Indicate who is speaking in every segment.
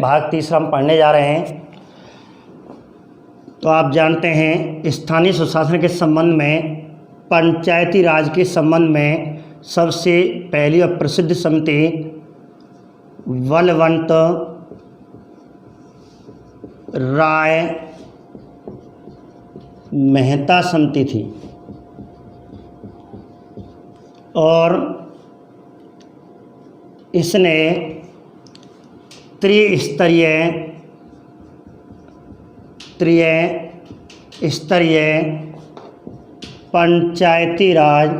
Speaker 1: भाग तीसरा हम पढ़ने जा रहे हैं। तो आप जानते हैं स्थानीय सुशासन के संबंध में, पंचायती राज के संबंध में सबसे पहली और प्रसिद्ध समिति बलवंत राय मेहता समिति थी और इसने त्रिस्तरीय पंचायती राज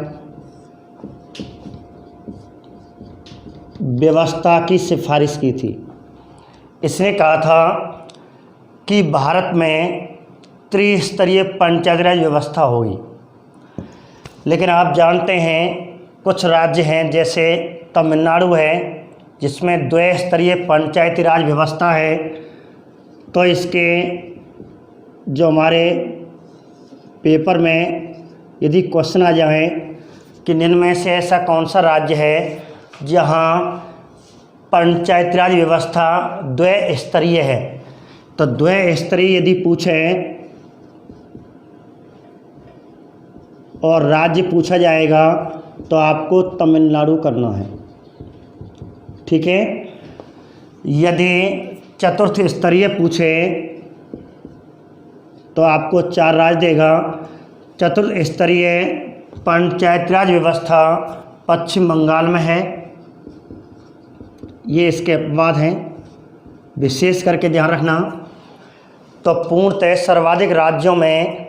Speaker 1: व्यवस्था की सिफारिश की थी। इसने कहा था कि भारत में त्रिस्तरीय पंचायती राज व्यवस्था होगी, लेकिन आप जानते हैं कुछ राज्य हैं जैसे तमिलनाडु है जिसमें द्विस्तरीय पंचायती राज व्यवस्था है। तो इसके जो हमारे पेपर में यदि क्वेश्चन आ जाए कि निम्न में से ऐसा कौन सा राज्य है जहां पंचायती राज व्यवस्था द्विस्तरीय है, तो द्विस्तरीय यदि पूछे और राज्य पूछा जाएगा तो आपको तमिलनाडु करना है, ठीक है। यदि चतुर्थ स्तरीय पूछे तो आपको 4 राज्य देगा। चतुर्थ स्तरीय पंचायती राज व्यवस्था पश्चिम बंगाल में है, ये इसके अपवाद हैं, विशेष करके ध्यान रखना। तो पूर्णतः सर्वाधिक राज्यों में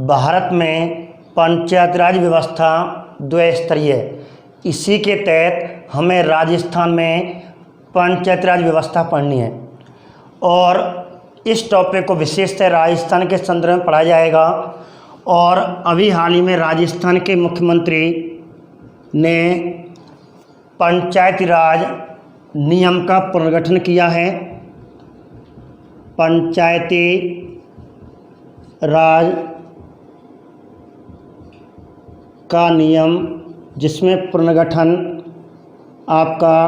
Speaker 1: भारत में पंचायती राज व्यवस्था द्विस्तरीय है। इसी के तहत हमें राजस्थान में पंचायती राज व्यवस्था पढ़नी है और इस टॉपिक को विशेषतः राजस्थान के संदर्भ में पढ़ा जाएगा। और अभी हाल ही में राजस्थान के मुख्यमंत्री ने पंचायती राज नियम का पुनर्गठन किया है। पंचायती राज का नियम जिसमें पुनर्गठन आपका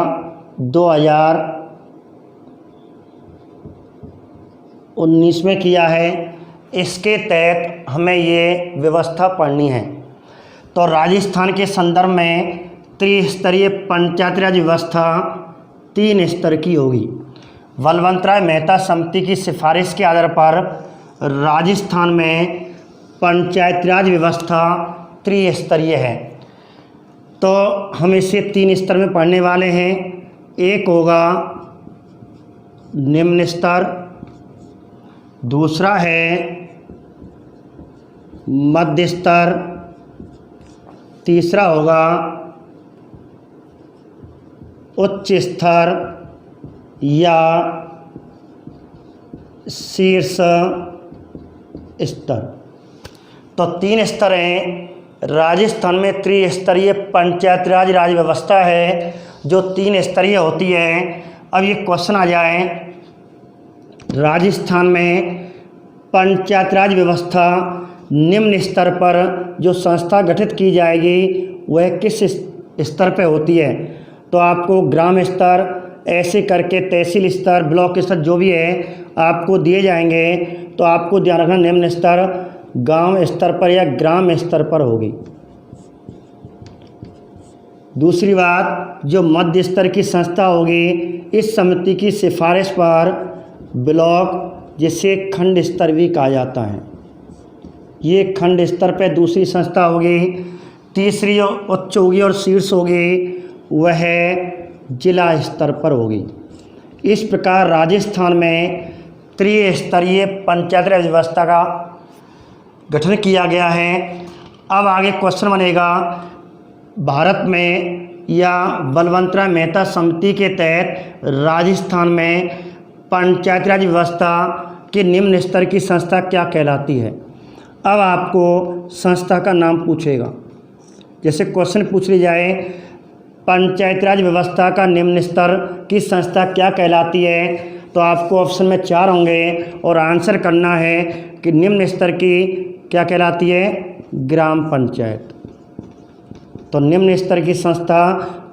Speaker 1: 2019 में किया है। इसके तहत हमें ये व्यवस्था पढ़नी है। तो राजस्थान के संदर्भ में त्रिस्तरीय पंचायती राज व्यवस्था 3 स्तर की होगी। बलवंत राय मेहता समिति की सिफारिश के आधार पर राजस्थान में पंचायती राज व्यवस्था त्रिस्तरीय है। तो हम इसे 3 स्तर में पढ़ने वाले हैं। एक होगा निम्न स्तर, दूसरा है मध्य स्तर, तीसरा होगा उच्च स्तर या शीर्ष स्तर। तो 3 स्तर हैं। राजस्थान में त्रिस्तरीय पंचायती राज व्यवस्था है जो 3 स्तरीय होती है। अब ये क्वेश्चन आ जाए, राजस्थान में पंचायती राज व्यवस्था निम्न स्तर पर जो संस्था गठित की जाएगी वह किस स्तर पर होती है। तो आपको ग्राम स्तर, ऐसे करके तहसील स्तर, ब्लॉक स्तर जो भी है आपको दिए जाएंगे। तो आपको ध्यान रखना निम्न स्तर गांव स्तर पर या ग्राम स्तर पर होगी। दूसरी बात, जो मध्य स्तर की संस्था होगी इस समिति की सिफारिश पर ब्लॉक, जिसे खंड स्तर भी कहा जाता है, ये खंड स्तर पर दूसरी संस्था होगी। तीसरी उच्च होगी और शीर्ष होगी वह जिला स्तर पर होगी। इस प्रकार राजस्थान में त्रिस्तरीय पंचायती राज व्यवस्था का गठन किया गया है। अब आगे क्वेश्चन बनेगा, भारत में या बलवंत राय मेहता समिति के तहत राजस्थान में पंचायती राज व्यवस्था के निम्न स्तर की संस्था क्या कहलाती है। अब आपको संस्था का नाम पूछेगा। जैसे क्वेश्चन पूछ ली जाए, पंचायती राज व्यवस्था का निम्न स्तर की संस्था क्या कहलाती है, तो आपको ऑप्शन में 4 होंगे और आंसर करना है कि निम्न स्तर की क्या कहलाती है, ग्राम पंचायत। तो निम्न स्तर की संस्था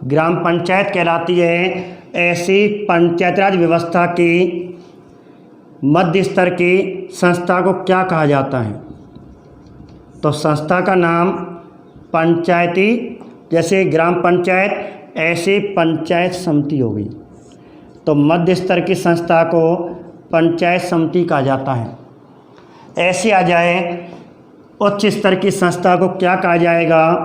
Speaker 1: ग्राम पंचायत कहलाती है। ऐसी पंचायती राज व्यवस्था की मध्य स्तर की संस्था को क्या कहा जाता है? तो संस्था का नाम पंचायती, जैसे ग्राम पंचायत ऐसे पंचायत समिति हो गई, तो मध्य स्तर की संस्था को पंचायत समिति कहा जाता है। ऐसे आ जाए उच्च स्तर की संस्था को क्या कहा जाएगा?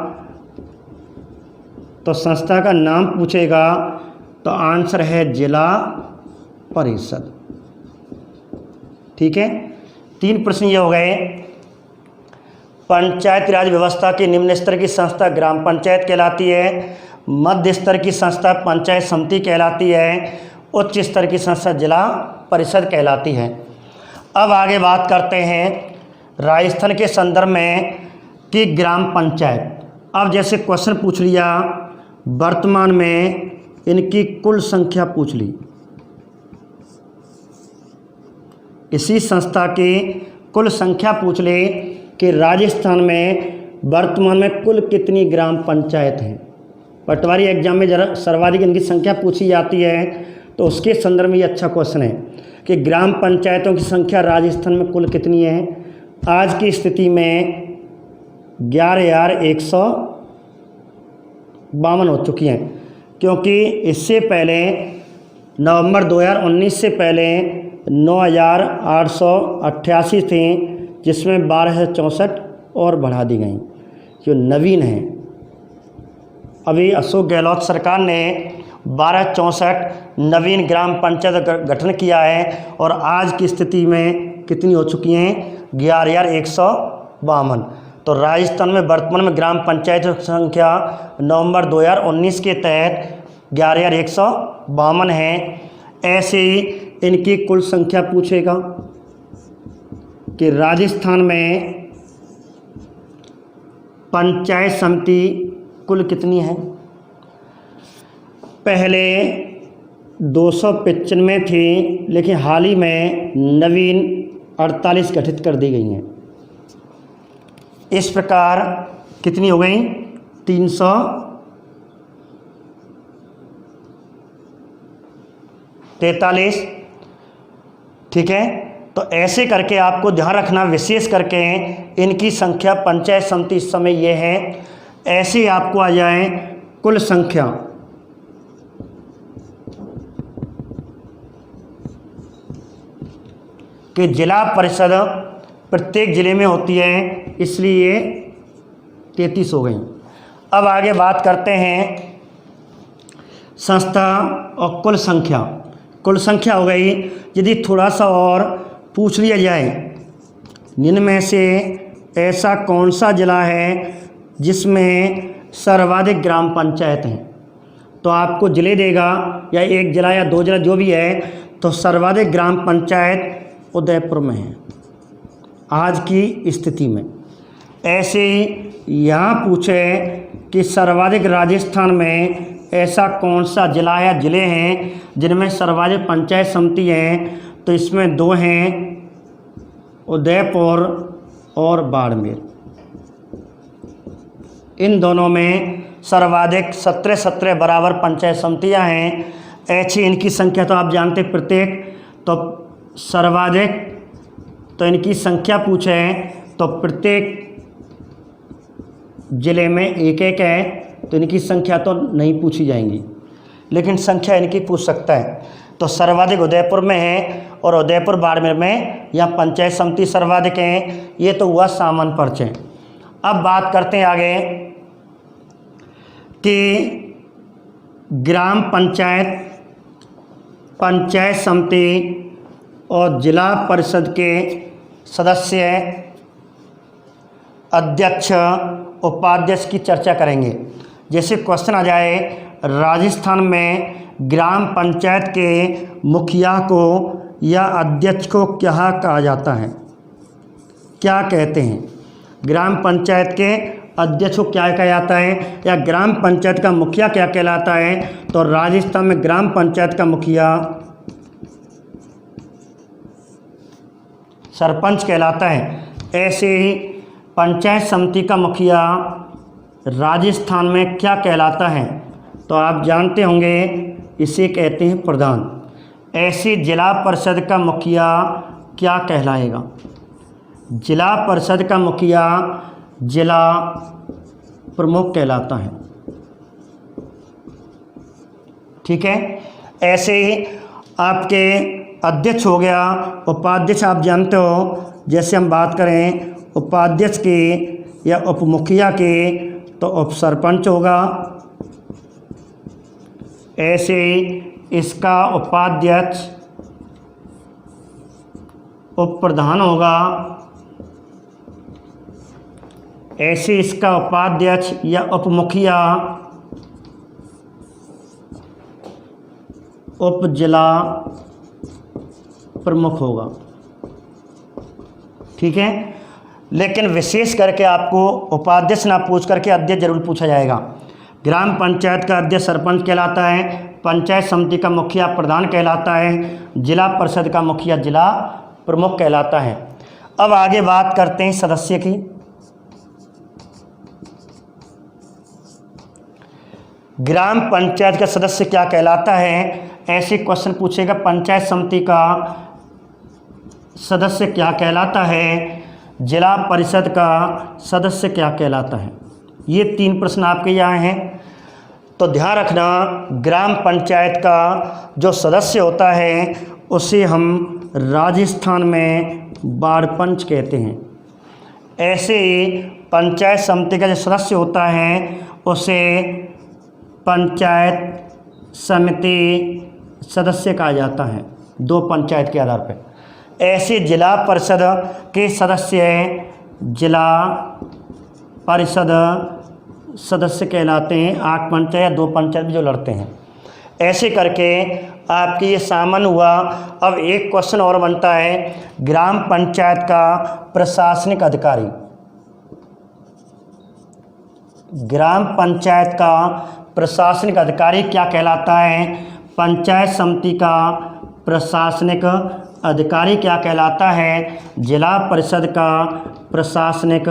Speaker 1: तो संस्था का नाम पूछेगा तो आंसर है जिला परिषद। ठीक है, 3 प्रश्न ये हो गए। पंचायती राज व्यवस्था की निम्न स्तर की संस्था ग्राम पंचायत कहलाती है, मध्य स्तर की संस्था पंचायत समिति कहलाती है, उच्च स्तर की संस्था जिला परिषद कहलाती है। अब आगे बात करते हैं राजस्थान के संदर्भ में कि ग्राम पंचायत। अब जैसे क्वेश्चन पूछ लिया, वर्तमान में इनकी कुल संख्या पूछ ली, इसी संस्था की कुल संख्या पूछ ले कि राजस्थान में वर्तमान में कुल कितनी ग्राम पंचायत हैं। पटवारी एग्जाम में जरा सर्वाधिक इनकी संख्या पूछी जाती है, तो उसके संदर्भ में ये अच्छा क्वेश्चन है कि ग्राम पंचायतों की संख्या राजस्थान में कुल कितनी है। आज की स्थिति में 11,152 हो चुकी हैं, क्योंककि इससे पहले नवंबर 2019 से पहले 9,888 थी, जिसमें 1264 और बढ़ा दी गई जो नवीन हैं। अभी अशोक गहलोत सरकार ने 1264 नवीन ग्राम पंचायत गठन किया है, और आज की स्थिति में कितनी हो चुकी हैं? 11,152। तो राजस्थान में वर्तमान में ग्राम पंचायत की संख्या नवंबर 2019 के तहत 11,152 है। ऐसे ही इनकी कुल संख्या पूछेगा कि राजस्थान में पंचायत समिति कुल कितनी है। पहले 295 थी, लेकिन हाल ही में नवीन 48 गठित कर दी गई हैं। इस प्रकार कितनी हो गई? 343। ठीक है, तो ऐसे करके आपको ध्यान रखना, विशेष करके इनकी संख्या पंचायत समिति इस समय ये है। ऐसे आपको आ जाए कुल संख्या कि जिला परिषद प्रत्येक जिले में होती है, इसलिए 33 हो गई। अब आगे बात करते हैं संस्था और कुल संख्या। कुल संख्या हो गई। यदि थोड़ा सा और पूछ लिया जाए, इनमें से ऐसा कौन सा जिला है जिसमें सर्वाधिक ग्राम पंचायत हैं, तो आपको जिले देगा, या एक जिला या 2 जिला जो भी है, तो सर्वाधिक ग्राम पंचायत उदयपुर में है आज की स्थिति में। ऐसे ही यहाँ पूछे कि सर्वाधिक राजस्थान में ऐसा कौन सा जिला या जिले हैं जिनमें सर्वाधिक पंचायत समिति हैं, तो इसमें 2 हैं, उदयपुर और बाड़मेर। इन दोनों में सर्वाधिक 17 बराबर पंचायत समितियां हैं। ऐसी इनकी संख्या तो आप जानते, प्रत्येक तो सर्वाधिक, तो इनकी संख्या पूछे तो प्रत्येक जिले में एक एक है, तो इनकी संख्या तो नहीं पूछी जाएंगी, लेकिन संख्या इनकी पूछ सकता है। तो सर्वाधिक उदयपुर में है, और उदयपुर बाड़मेर में या पंचायत समिति सर्वाधिक हैं। ये तो हुआ सामान्य परिचय। अब बात करते हैं आगे कि ग्राम पंचायत, पंचायत समिति और जिला परिषद के सदस्य, अध्यक्ष, उपाध्यक्ष की चर्चा करेंगे। जैसे क्वेश्चन आ जाए, राजस्थान में ग्राम पंचायत के मुखिया को या अध्यक्ष को क्या कहा जाता है, क्या कहते हैं? ग्राम पंचायत के अध्यक्ष को क्या कहा जाता है, या ग्राम पंचायत का मुखिया क्या कहलाता है? तो राजस्थान में ग्राम पंचायत का मुखिया सरपंच कहलाता है। ऐसे ही पंचायत समिति का मुखिया राजस्थान में क्या कहलाता है? तो आप जानते होंगे इसे कहते हैं प्रधान। ऐसे जिला परिषद का मुखिया क्या कहलाएगा? जिला परिषद का मुखिया जिला प्रमुख कहलाता है। ठीक है। ऐसे आपके अध्यक्ष हो गया, उपाध्यक्ष आप जानते हो, जैसे हम बात करें उपाध्यक्ष के या उप मुखिया के तो उप सरपंच होगा। ऐसे इसका उपाध्यक्ष उप प्रधान होगा। ऐसे इसका उपाध्यक्ष या उप मुखिया उप जिला प्रमुख होगा। ठीक है। लेकिन विशेष करके आपको उपाध्यक्ष ना पूछ करके अध्यक्ष जरूर पूछा जाएगा। ग्राम पंचायत का अध्यक्ष सरपंच कहलाता है, पंचायत समिति का मुखिया प्रधान कहलाता है, जिला परिषद का मुखिया जिला प्रमुख कहलाता है। अब आगे बात करते हैं सदस्य की। ग्राम पंचायत का सदस्य क्या कहलाता है? ऐसे क्वेश्चन पूछेगा, पंचायत समिति का सदस्य क्या कहलाता है, जिला परिषद का सदस्य क्या कहलाता है। ये 3 प्रश्न आपके यहाँ हैं। तो ध्यान रखना, ग्राम पंचायत का जो सदस्य होता है उसे हम राजस्थान में वार्ड पंच कहते हैं। ऐसे पंचायत समिति का जो सदस्य होता है उसे पंचायत समिति सदस्य कहा जाता है, 2 पंचायत के आधार पर। ऐसे जिला परिषद के सदस्य जिला परिषद सदस्य कहलाते हैं, 8 पंचायत या 2 पंचायत में जो लड़ते हैं। ऐसे करके आपके ये सामान्य हुआ। अब एक क्वेश्चन और बनता है, ग्राम पंचायत का प्रशासनिक अधिकारी। ग्राम पंचायत का प्रशासनिक अधिकारी क्या कहलाता है? पंचायत समिति का प्रशासनिक अधिकारी क्या कहलाता है? जिला परिषद का प्रशासनिक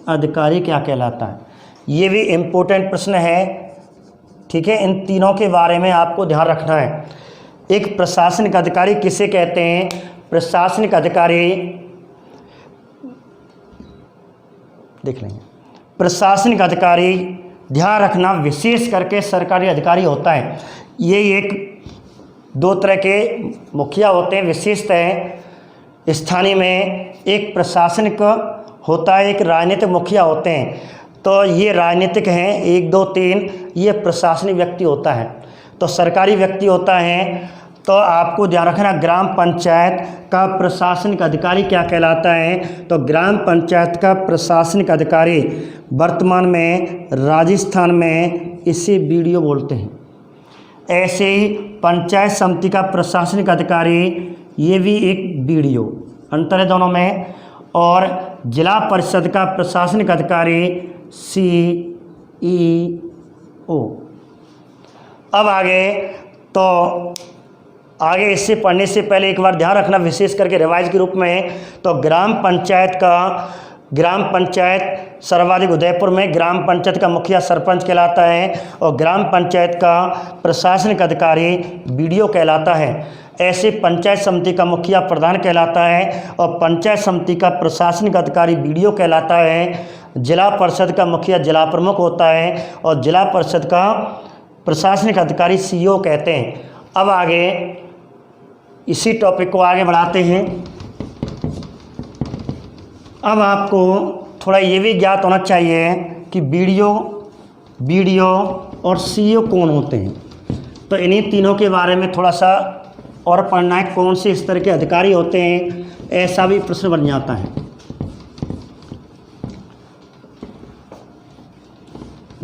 Speaker 1: अधिकारी क्या कहलाता है? ये भी इम्पोर्टेंट प्रश्न है। ठीक है। इन तीनों के बारे में आपको ध्यान रखना है। एक प्रशासनिक अधिकारी किसे कहते हैं? प्रशासनिक अधिकारी देख लेंगे। प्रशासनिक अधिकारी ध्यान रखना, विशेष करके सरकारी अधिकारी होता है। ये एक 2 तरह के मुखिया होते हैं विशेषतः स्थानीय में। एक प्रशासनिक होता है, एक राजनीतिक मुखिया होते हैं। तो ये राजनीतिक हैं 1 2 3, ये प्रशासनिक व्यक्ति होता है। तो सरकारी व्यक्ति होता है। तो आपको ध्यान रखना, ग्राम पंचायत का प्रशासनिक अधिकारी क्या कहलाता है? तो ग्राम पंचायत का प्रशासनिक अधिकारी वर्तमान में राजस्थान में इसे बीडीओ बोलते हैं। ऐसे ही पंचायत समिति का प्रशासनिक अधिकारी, ये भी एक बीडीओ, अंतर है दोनों में। और जिला परिषद का प्रशासनिक अधिकारी CEO। अब आगे इससे पढ़ने से पहले एक बार ध्यान रखना, विशेष करके रिवाइज के रूप में। तो ग्राम पंचायत सर्वाधिक उदयपुर में ग्राम पंचायत का मुखिया सरपंच कहलाता है और ग्राम पंचायत का प्रशासनिक अधिकारी बीडीओ कहलाता है। ऐसे पंचायत समिति का मुखिया प्रधान कहलाता है और पंचायत समिति का प्रशासनिक अधिकारी बीडीओ कहलाता है। जिला परिषद का मुखिया जिला प्रमुख होता है और जिला परिषद का प्रशासनिक अधिकारी CEO कहते हैं। अब आगे इसी टॉपिक को आगे बढ़ाते हैं। अब आपको थोड़ा ये भी ज्ञात होना चाहिए कि बीडीओ और CEO कौन होते हैं। तो इन्हीं तीनों के बारे में थोड़ा सा और पढ़ना है, कौन से इस तरह के अधिकारी होते हैं, ऐसा भी प्रश्न बन जाता है।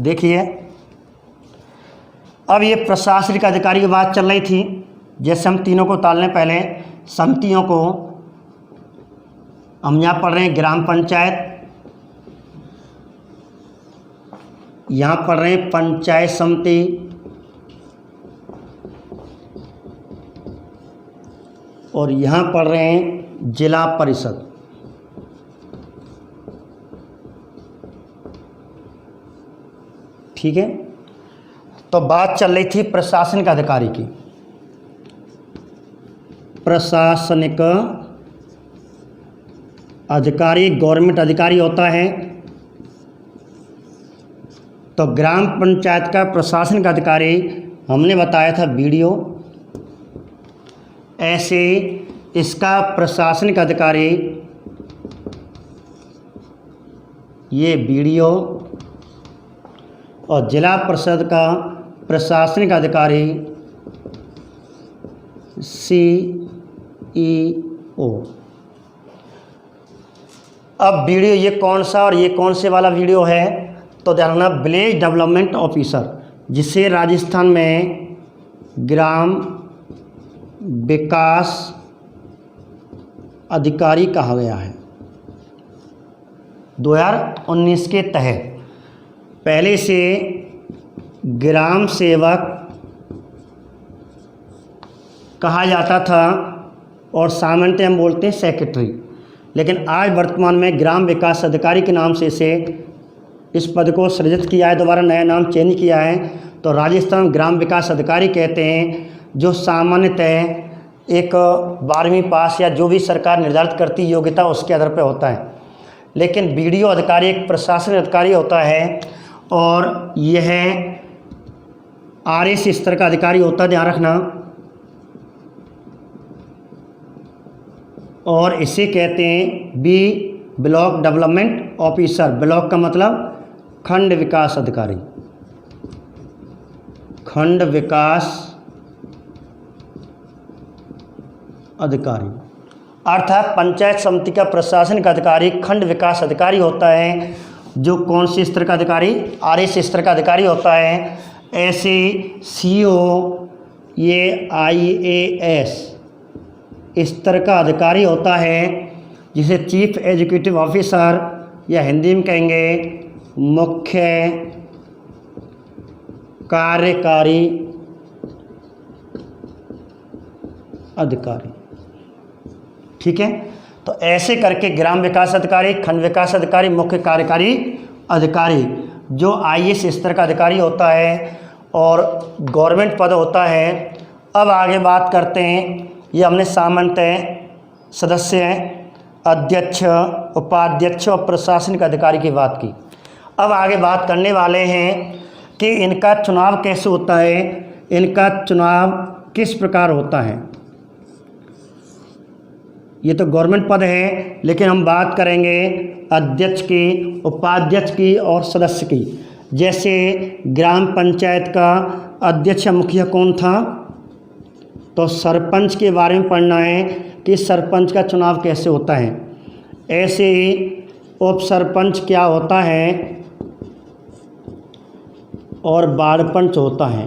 Speaker 1: देखिए, अब ये प्रशासनिक अधिकारी की बात चल रही थी। जैसे हम तीनों को तालने, पहले समितियों को हम यहाँ पढ़ रहे हैं ग्राम पंचायत, यहाँ पढ़ रहे हैं पंचायत समिति, और यहाँ पढ़ रहे हैं जिला परिषद। ठीक है। तो बात चल रही थी प्रशासनिक अधिकारी की। प्रशासनिक अधिकारी गवर्नमेंट अधिकारी होता है। तो ग्राम पंचायत का प्रशासनिक अधिकारी हमने बताया था बीडीओ। ऐसे इसका प्रशासनिक अधिकारी ये बीडीओ और जिला परिषद का प्रशासनिक अधिकारी सीईओ। अब वीडियो ये कौन सा और ये कौन से वाला वीडियो है, तो ध्यान रखना, विलेज डेवलपमेंट ऑफिसर, जिसे राजस्थान में ग्राम विकास अधिकारी कहा गया है। 2019 के तहत पहले से ग्राम सेवक कहा जाता था और सामान्यतः हम बोलते हैं सेक्रेटरी, लेकिन आज वर्तमान में ग्राम विकास अधिकारी के नाम से इसे इस पद को सृजित किया है, दोबारा नया नाम चेंज किया है। तो राजस्थान ग्राम विकास अधिकारी कहते हैं, जो सामान्यतः एक 12वीं पास या जो भी सरकार निर्धारित करती योग्यता उसके आधार पर होता है। लेकिन बीडीओ अधिकारी एक प्रशासनिक अधिकारी होता है और यह आरएस स्तर का अधिकारी होता है, ध्यान रखना। और इसे कहते हैं B block development officer. Block का मतलब खंड विकास अधिकारी, खंड विकास अधिकारी अर्थात पंचायत समिति का प्रशासनिक अधिकारी खंड विकास अधिकारी होता है, जो कौन से स्तर का अधिकारी, आरएस स्तर का अधिकारी होता है। ऐसे सीओ ये आईएएस स्तर का अधिकारी होता है, जिसे चीफ एग्जीक्यूटिव ऑफिसर या हिंदी में कहेंगे मुख्य कार्यकारी अधिकारी। ठीक है, तो ऐसे करके ग्राम विकास अधिकारी, खंड विकास अधिकारी, मुख्य कार्यकारी अधिकारी, जो आईएएस स्तर का अधिकारी होता है और गवर्नमेंट पद होता है। अब आगे बात करते हैं, ये हमने सामान्यतः सदस्य, अध्यक्ष, उपाध्यक्ष और प्रशासनिक अधिकारी की बात की। अब आगे बात करने वाले हैं कि इनका चुनाव कैसे होता है, इनका चुनाव किस प्रकार होता है। ये तो गवर्नमेंट पद है, लेकिन हम बात करेंगे अध्यक्ष की, उपाध्यक्ष की और सदस्य की। जैसे ग्राम पंचायत का अध्यक्ष मुखिया कौन था, तो सरपंच के बारे में पढ़ना है कि सरपंच का चुनाव कैसे होता है। ऐसे ही उप सरपंच क्या होता है और वार्ड पंच होता है।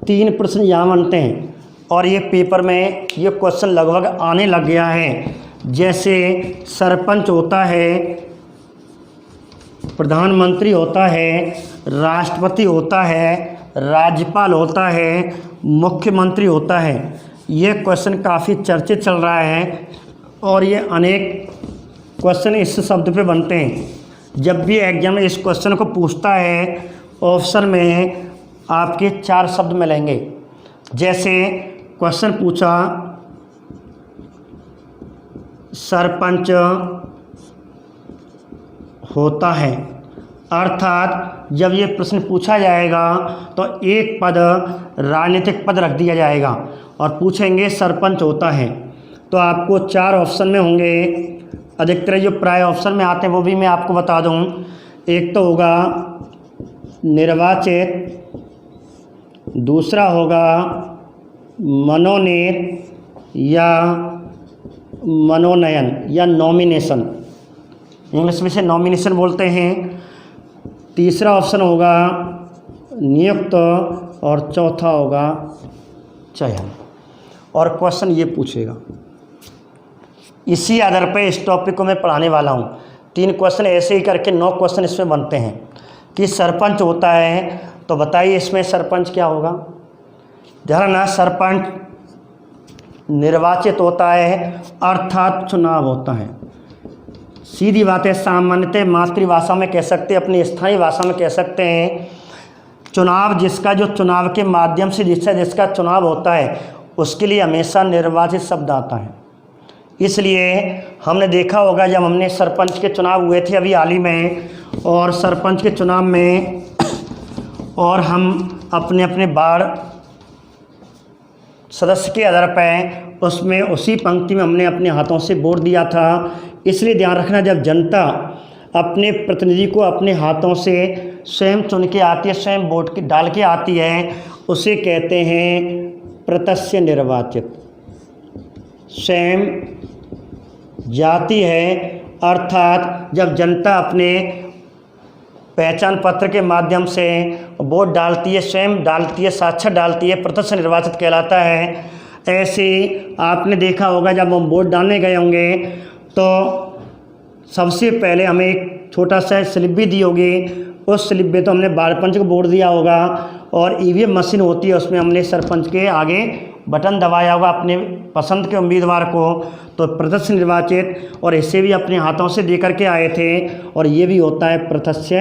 Speaker 1: 3 प्रश्न यहाँ बनते हैं और ये पेपर में ये क्वेश्चन लगभग आने लग गया है। जैसे सरपंच होता है, प्रधानमंत्री होता है, राष्ट्रपति होता है, राज्यपाल होता है, मुख्यमंत्री होता है। ये क्वेश्चन काफ़ी चर्चित चल रहा है और ये अनेक क्वेश्चन इस शब्द पे बनते हैं। जब भी एग्जाम में इस क्वेश्चन को पूछता है, ऑप्शन में आपके 4 शब्द मिलेंगे। जैसे क्वेश्चन पूछा सरपंच होता है, अर्थात जब ये प्रश्न पूछा जाएगा तो एक पद राजनीतिक पद रख दिया जाएगा और पूछेंगे सरपंच होता है। तो आपको 4 ऑप्शन में होंगे। अधिकतर जो प्राय ऑप्शन में आते हैं वो भी मैं आपको बता दूं। एक तो होगा निर्वाचित, दूसरा होगा मनोनीत या मनोनयन या नॉमिनेशन, इंग्लिश में से नॉमिनेशन बोलते हैं। तीसरा ऑप्शन होगा नियुक्त और चौथा होगा चयन। और क्वेश्चन ये पूछेगा, इसी आधार पर इस टॉपिक को मैं पढ़ाने वाला हूँ। 3 क्वेश्चन ऐसे ही करके 9 क्वेश्चन इसमें बनते हैं कि सरपंच होता है, तो बताइए इसमें सरपंच क्या होगा। ध्यान रखना, सरपंच निर्वाचित होता है अर्थात चुनाव होता है। सीधी बात है, सामान्यतः मातृभाषा में कह सकते हैं, अपनी स्थानीय भाषा में कह सकते हैं चुनाव जिसका जो चुनाव के माध्यम से जिसका चुनाव होता है उसके लिए हमेशा निर्वाचित शब्द आता है। इसलिए हमने देखा होगा जब हमने सरपंच के चुनाव हुए थे अभी हाल ही में, और सरपंच के चुनाव में और हम अपने अपने वार्ड सदस्य के आधार पर उसमें उसी पंक्ति में हमने अपने हाथों से वोट दिया था। इसलिए ध्यान रखना, जब जनता अपने प्रतिनिधि को अपने हाथों से स्वयं चुन के आती है, स्वयं वोट की डाल के आती है, उसे कहते हैं प्रत्यक्ष निर्वाचित। स्वयं जाती है, अर्थात जब जनता अपने पहचान पत्र के माध्यम से वोट डालती है, स्वयं डालती है, साक्षात डालती है, प्रत्यक्ष निर्वाचित कहलाता है। ऐसे आपने देखा होगा जब हम वोट डालने गए होंगे तो सबसे पहले हमें एक छोटा सा स्लिप भी दी होगी। उस स्लिप में तो हमने वार्ड पंच को वोट दिया होगा, और ईवीएम मशीन होती है उसमें हमने सरपंच के आगे बटन दबाया होगा अपने पसंद के उम्मीदवार को, तो प्रत्यक्ष निर्वाचित, और इसे भी अपने हाथों से दे करके आए थे, और ये भी होता है प्रत्यक्ष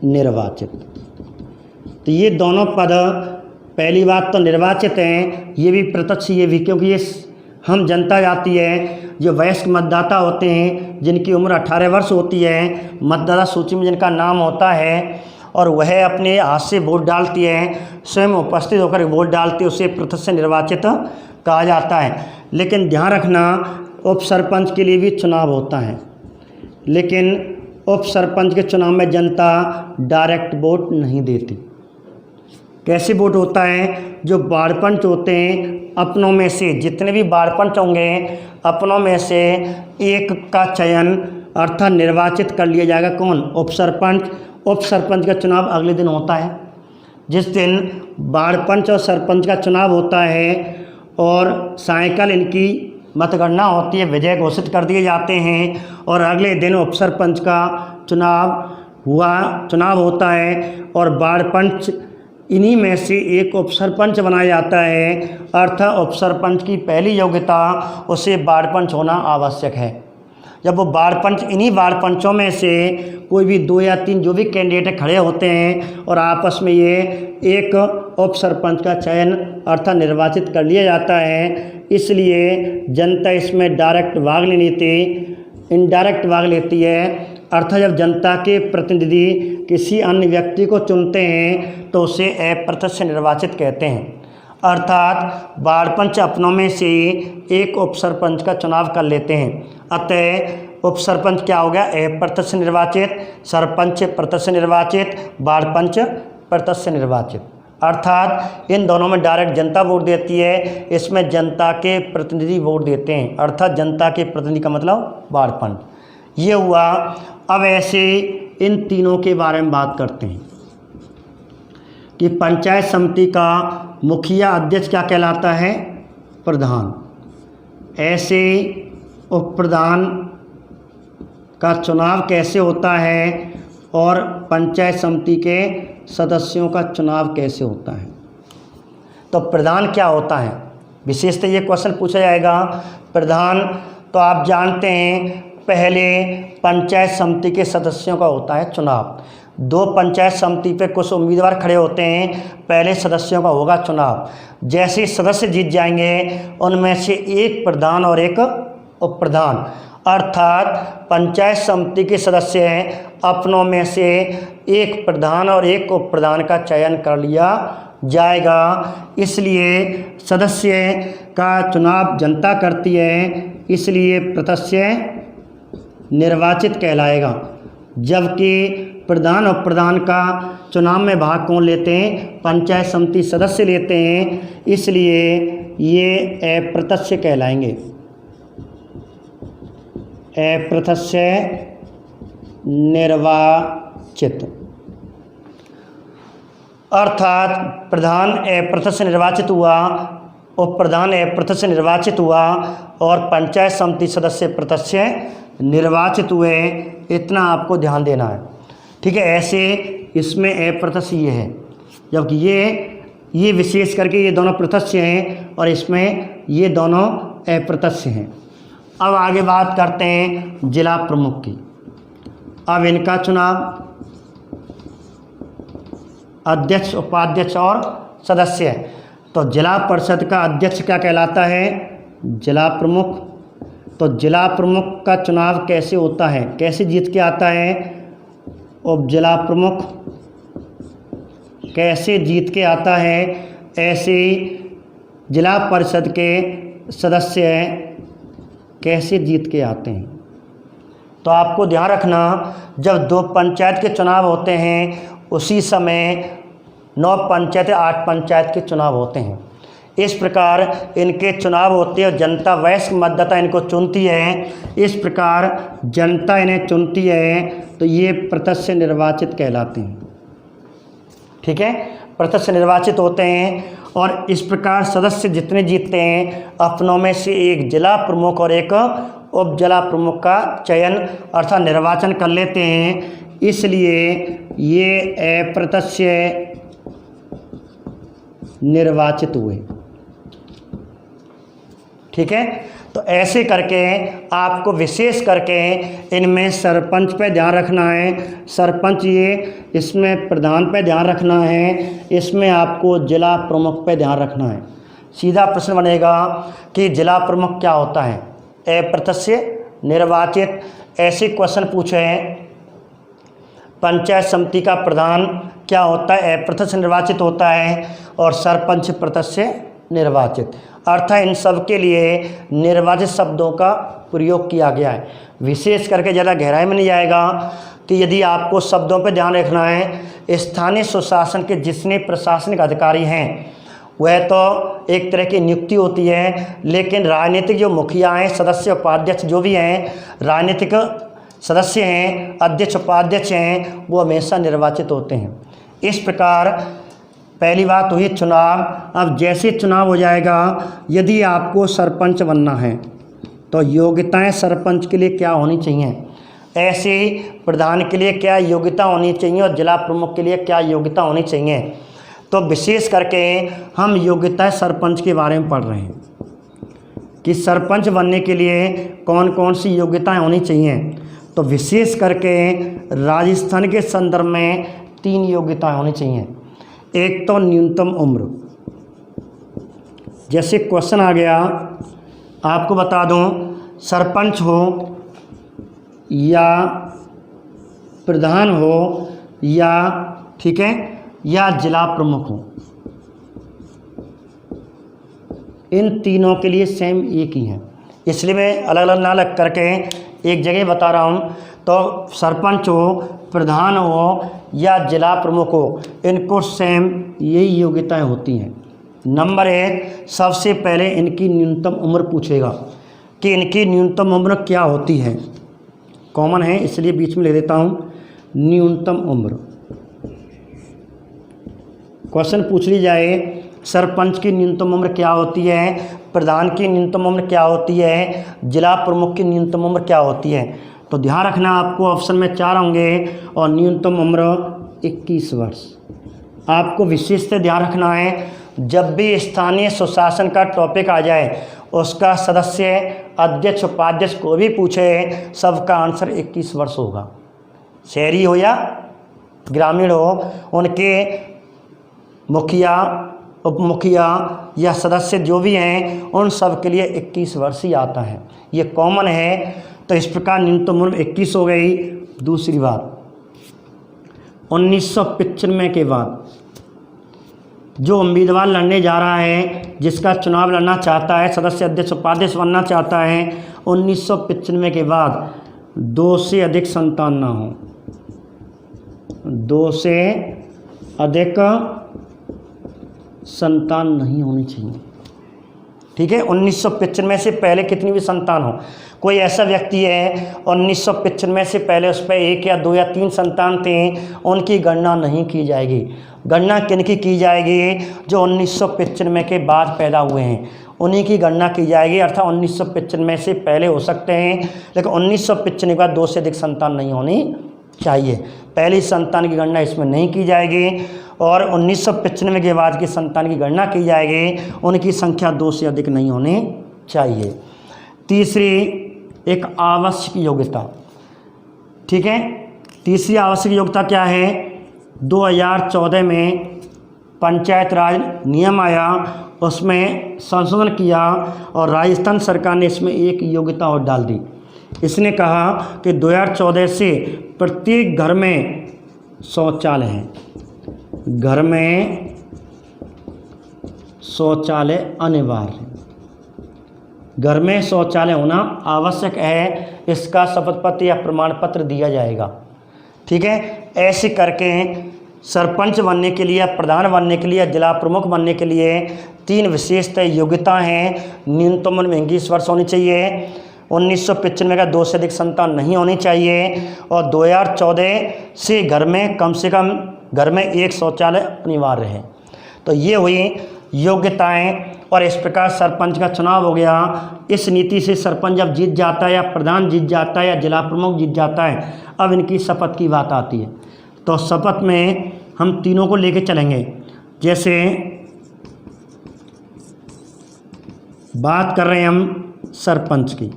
Speaker 1: निर्वाचित। तो ये दोनों पद, पहली बात तो निर्वाचित हैं, ये भी प्रत्यक्ष, ये भी, क्योंकि ये हम जनता जाती है जो वयस्क मतदाता होते हैं जिनकी उम्र 18 वर्ष होती है, मतदाता सूची में जिनका नाम होता है, और वह अपने हाथ से वोट डालती है, स्वयं उपस्थित होकर वोट डालती है, उसे प्रत्यक्ष निर्वाचित कहा जाता है। लेकिन ध्यान रखना, उप सरपंच के लिए भी चुनाव होता है, लेकिन उप सरपंच के चुनाव में जनता डायरेक्ट वोट नहीं देती। कैसे वोट होता है? जो वार्ड पंच होते हैं अपनों में से, जितने भी वार्ड पंच होंगे अपनों में से एक का चयन अर्थात निर्वाचित कर लिया जाएगा। कौन? उप सरपंच। उप सरपंच का चुनाव अगले दिन होता है, जिस दिन वार्ड पंच और सरपंच का चुनाव होता है, और सायंकाल इनकी मतगणना होती है, विजय घोषित कर दिए जाते हैं, और अगले दिन उप सरपंच का चुनाव होता है, और वार्ड पंच इन्हीं में से एक उप सरपंच बनाया जाता है। अर्थात उप सरपंच की पहली योग्यता उसे वार्ड पंच होना आवश्यक है। जब वो वार्ड पंच, इन्हीं वार्ड पंचों में से कोई भी 2 या 3 जो भी कैंडिडेट खड़े होते हैं, और आपस में ये एक उप सरपंच का चयन अर्थात निर्वाचित कर लिया जाता है। इसलिए जनता इसमें डायरेक्ट भाग नहीं लेती, इनडायरेक्ट भाग लेती है। अर्थात जब जनता के प्रतिनिधि किसी अन्य व्यक्ति को चुनते हैं तो उसे अप्रत्यक्ष निर्वाचित कहते हैं। अर्थात वार्ड पंच अपनों में से एक उप सरपंच का चुनाव कर लेते हैं। अतः उप सरपंच क्या हो गया? अप्रत्यक्ष निर्वाचित, सरपंच प्रत्यक्ष निर्वाचित, वार्ड पंच प्रत्यक्ष निर्वाचित। अर्थात इन दोनों में डायरेक्ट जनता वोट देती है, इसमें जनता के प्रतिनिधि वोट देते हैं। अर्थात जनता के प्रतिनिधि का मतलब वार्ड पंच। ये हुआ। अब ऐसे इन तीनों के बारे में बात करते हैं कि पंचायत समिति का मुखिया अध्यक्ष क्या कहलाता है? प्रधान। ऐसे उप प्रधान का चुनाव कैसे होता है, और पंचायत समिति के सदस्यों का चुनाव कैसे होता है? तो प्रधान क्या होता है? विशेषतः ये क्वेश्चन पूछा जाएगा। प्रधान तो आप जानते हैं, पहले पंचायत समिति के सदस्यों का होता है चुनाव। 2 पंचायत समिति पे कुछ उम्मीदवार खड़े होते हैं, पहले सदस्यों का होगा चुनाव। जैसे सदस्य जीत जाएंगे उनमें से एक प्रधान और एक उप प्रधान, अर्थात पंचायत समिति के सदस्य अपनों में से एक प्रधान और एक उप प्रधान का चयन कर लिया जाएगा। इसलिए सदस्य का चुनाव जनता करती है, इसलिए प्रत्यक्ष निर्वाचित कहलाएगा। जबकि प्रधान और प्रधान का चुनाव में भाग कौन लेते हैं? पंचायत समिति सदस्य लेते हैं, इसलिए ये अप्रत्यक्ष कहलाएंगे। अप्रत्यक्ष निर्वाचित अर्थात प्रधान अप्रत्यक्ष निर्वाचित हुआ, उप प्रधान अप्रत्यक्ष निर्वाचित हुआ, और पंचायत समिति सदस्य प्रत्यक्ष निर्वाचित हुए। इतना आपको ध्यान देना है, ठीक है। ऐसे इसमें अप्रत्यक्ष ये है, जबकि ये विशेष करके ये दोनों प्रत्यक्ष हैं, और इसमें ये दोनों अप्रत्यक्ष हैं। अब आगे बात करते हैं जिला प्रमुख की। अब इनका चुनाव अध्यक्ष, उपाध्यक्ष और सदस्य। तो जिला परिषद का अध्यक्ष क्या कहलाता है? जिला प्रमुख। तो जिला प्रमुख का चुनाव कैसे होता है, कैसे जीत के आता है? उप जिला प्रमुख कैसे जीत के आता है, ऐसे जिला परिषद के सदस्य कैसे जीत के आते हैं। तो आपको ध्यान रखना, जब 2 पंचायत के चुनाव होते हैं उसी समय 9 पंचायत 8 पंचायत के चुनाव होते हैं। इस प्रकार इनके चुनाव होते हैं और जनता वयस्क मतदाता इनको चुनती है। इस प्रकार जनता इन्हें चुनती है, तो ये प्रत्यक्ष निर्वाचित कहलाते हैं। ठीक है, प्रत्यक्ष निर्वाचित होते हैं। और इस प्रकार सदस्य जितने जीतते हैं अपनों में से एक जिला प्रमुख और एक उप जिला प्रमुख का चयन अर्थात निर्वाचन कर लेते हैं, इसलिए ये अप्रत्यक्ष निर्वाचित हुए। ठीक है, तो ऐसे करके आपको विशेष करके इनमें सरपंच पे ध्यान रखना है। सरपंच ये, इसमें प्रधान पे ध्यान रखना है, इसमें आपको जिला प्रमुख पे ध्यान रखना है। सीधा प्रश्न बनेगा कि जिला प्रमुख क्या होता है? अप्रत्यक्ष निर्वाचित। ऐसे क्वेश्चन पूछे हैं। पंचायत समिति का प्रधान क्या होता है? अप्रत्यक्ष निर्वाचित होता है। और सरपंच प्रत्यक्ष निर्वाचित। अर्थात इन सब के लिए निर्वाचित शब्दों का प्रयोग किया गया है। विशेष करके ज़्यादा गहराई में नहीं जाएगा कि यदि आपको शब्दों पर ध्यान रखना है, स्थानीय सुशासन के जितने प्रशासनिक अधिकारी हैं वह तो एक तरह की नियुक्ति होती है, लेकिन राजनीतिक जो मुखिया हैं, सदस्य, उपाध्यक्ष जो भी हैं, राजनीतिक सदस्य हैं, अध्यक्ष, उपाध्यक्ष हैं, वो हमेशा निर्वाचित होते हैं। इस प्रकार पहली बात हुई चुनाव। अब जैसे चुनाव हो जाएगा, यदि आपको सरपंच बनना है तो योग्यताएं सरपंच के लिए क्या होनी चाहिए, ऐसे ही प्रधान के लिए क्या योग्यता होनी चाहिए और जिला प्रमुख के लिए क्या योग्यता होनी चाहिए। तो विशेष करके हम योग्यताएं सरपंच के बारे में पढ़ रहे हैं कि सरपंच बनने के लिए कौन कौन सी योग्यताएं होनी चाहिए। तो विशेष करके राजस्थान के संदर्भ में 3 योग्यताएं होनी चाहिए। एक तो न्यूनतम उम्र। जैसे क्वेश्चन आ गया, आपको बता दूं, सरपंच हो या प्रधान हो या, ठीक है, या जिला प्रमुख हो, इन तीनों के लिए सेम एक ही है। इसलिए मैं अलग अलग ना लग करके एक जगह बता रहा हूँ। तो सरपंच हो, प्रधान हो या जिला प्रमुख हो, इनको सेम यही योग्यताएं होती हैं। नंबर 1, सबसे पहले इनकी न्यूनतम उम्र पूछेगा कि इनकी न्यूनतम उम्र क्या होती है। कॉमन है इसलिए बीच में ले देता हूँ, न्यूनतम उम्र। क्वेश्चन पूछ ली जाए सरपंच की न्यूनतम उम्र क्या होती है, प्रधान की न्यूनतम उम्र क्या होती है, जिला प्रमुख की न्यूनतम उम्र क्या होती है, तो ध्यान रखना आपको ऑप्शन में 4 होंगे और न्यूनतम उम्र 21 वर्ष। आपको विशेष से ध्यान रखना है, जब भी स्थानीय सुशासन का टॉपिक आ जाए उसका सदस्य, अध्यक्ष, उपाध्यक्ष को भी पूछे, सबका आंसर 21 वर्ष होगा। शहरी हो या ग्रामीण हो, उनके मुखिया, उप मुखिया या सदस्य जो भी हैं उन सब के लिए 21 वर्ष ही आता है। ये कॉमन है। तो इस प्रकार न्यूनतम उम्र 21 हो गई। दूसरी बात, 1995 के बाद जो उम्मीदवार लड़ने जा रहा है, जिसका चुनाव लड़ना चाहता है, सदस्य, अध्यक्ष, उपाध्यक्ष बनना चाहता है, 1995 के बाद 2 से अधिक संतान ना हो। 2 से अधिक संतान नहीं होनी चाहिए। ठीक है, 1995 से पहले कितनी भी संतान हो। कोई ऐसा व्यक्ति है 1995 से पहले उस पर 1 या 2 या 3 संतान थे, उनकी गणना नहीं की जाएगी। गणना किनकी की जाएगी? जो 1995 के बाद पैदा हुए हैं, उन्हीं की गणना की जाएगी। अर्थात 1995 से पहले हो सकते हैं, लेकिन 1995 के बाद 2 से अधिक संतान नहीं होनी चाहिए। पहली संतान की गणना इसमें नहीं की जाएगी और 1995 के बाद की संतान की गणना की जाएगी। उनकी संख्या 2 से अधिक नहीं होनी चाहिए। तीसरी, एक आवश्यक योग्यता। ठीक है, तीसरी आवश्यक योग्यता क्या है? 2014 में पंचायत राज नियम आया, उसमें संशोधन किया और राजस्थान सरकार ने इसमें एक योग्यता और डाल दी। इसने कहा कि 2014 से प्रत्येक घर में शौचालय है, घर में शौचालय अनिवार्य है, घर में शौचालय होना आवश्यक है, इसका शपथ पत्र या प्रमाण पत्र दिया जाएगा। ठीक है, ऐसे करके सरपंच बनने के लिए, प्रधान बनने के लिए, जिला प्रमुख बनने के लिए 3 विशेषतः योग्यता हैं। न्यूनतम उम्र 21 वर्ष होनी चाहिए, 1995 का 2 से अधिक संतान नहीं होनी चाहिए और 2014 से घर में कम से कम घर में एक शौचालय अनिवार्य है। तो ये हुई योग्यताएं और इस प्रकार सरपंच का चुनाव हो गया। इस नीति से सरपंच जब जीत जाता है या प्रधान जीत जाता है या जिला प्रमुख जीत जाता है, अब इनकी शपथ की बात आती है। तो शपथ में हम तीनों को लेके चलेंगे। जैसे बात कर रहे हैं हम सरपंच की,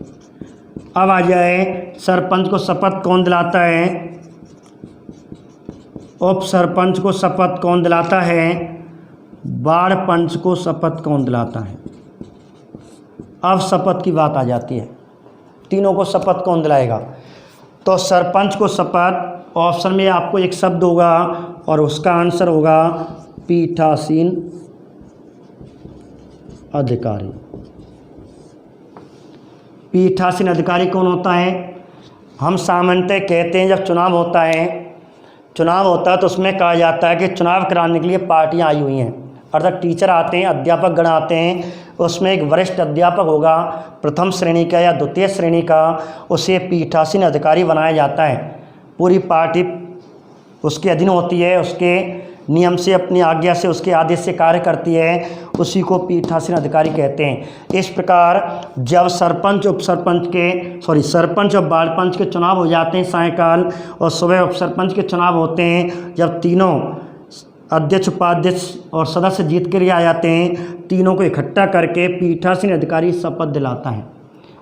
Speaker 1: अब आ जाए सरपंच को शपथ कौन दिलाता है, उप सरपंच को शपथ कौन दिलाता है, वार्ड पंच को शपथ कौन दिलाता है। अब शपथ की बात आ जाती है, तीनों को शपथ कौन दिलाएगा। तो सरपंच को शपथ, ऑप्शन में आपको एक शब्द होगा और उसका आंसर होगा पीठासीन अधिकारी। पीठासीन अधिकारी कौन होता है? हम सामान्यतः कहते हैं जब चुनाव होता है तो उसमें कहा जाता है कि चुनाव कराने के लिए पार्टियां आई हुई हैं, अर्थात टीचर आते हैं, अध्यापक गण आते हैं, उसमें एक वरिष्ठ अध्यापक होगा प्रथम श्रेणी का या द्वितीय श्रेणी का, उसे पीठासीन अधिकारी बनाया जाता है। पूरी पार्टी उसके अधीन होती है, उसके नियम से, अपनी आज्ञा से, उसके आदेश से कार्य करती है, उसी को पीठासीन अधिकारी कहते हैं। इस प्रकार जब सरपंच और वार्ड पंच के चुनाव हो जाते हैं सायंकाल, और सुबह उप सरपंच के चुनाव होते हैं, जब तीनों अध्यक्ष, उपाध्यक्ष और सदस्य जीत कर आ जाते हैं, तीनों को इकट्ठा करके पीठासीन अधिकारी शपथ दिलाता है,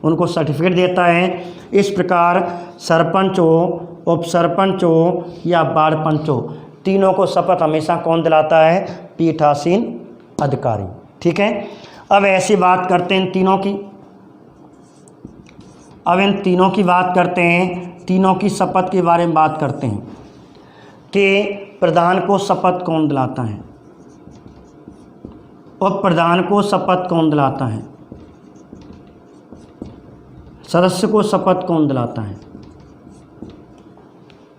Speaker 1: उनको सर्टिफिकेट देता है। इस प्रकार सरपंच हो, उप सरपंच हो या वार्ड पंच हो, तीनों को शपथ हमेशा कौन दिलाता है? पीठासीन अधिकारी। ठीक है, अब ऐसी बात करते हैं इन तीनों की। अब इन तीनों की बात करते हैं, तीनों की शपथ के बारे में बात करते हैं कि प्रधान को शपथ कौन दिलाता है, उप प्रधान को शपथ कौन दिलाता है, सदस्य को शपथ कौन दिलाता है।